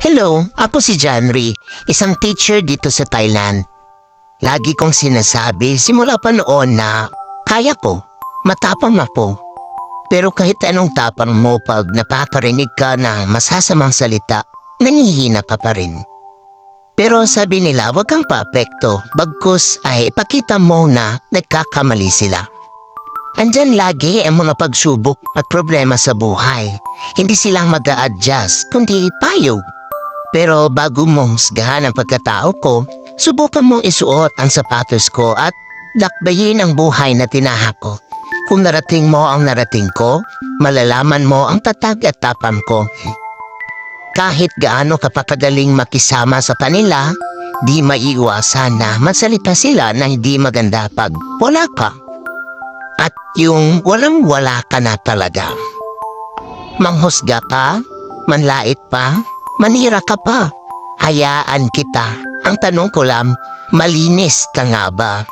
Hello, ako si Janry, isang teacher dito sa Thailand. Lagi kong sinasabi simula pa noon na kaya ko, matapang ako. Pero kahit anong tapang mo pag napaparinig ka ng masasamang salita, nanghihina ka pa rin. Pero sabi nila wag kang paapekto, bagkus ay ipakita mo na nagkakamali sila. Andyan lagi ang mga pagsubok at problema sa buhay. Hindi silang mag-a-adjust, kundi payo. Pero bago mong husgahan ang pagkatao ko, subukan mong isuot ang sapatos ko at dakbayin ang buhay na tinahak ko. Kung narating mo ang narating ko, malalaman mo ang tatag at tapang ko. Kahit gaano kapapadaling makisama sa kanila, di maiiwasan na masalita sila na hindi maganda pag wala ka. At yung walang-wala ka na talaga. Manghusga ka, manlait pa, manira ka pa. Hayaan kita. Ang tanong ko lang, malinis ka nga ba?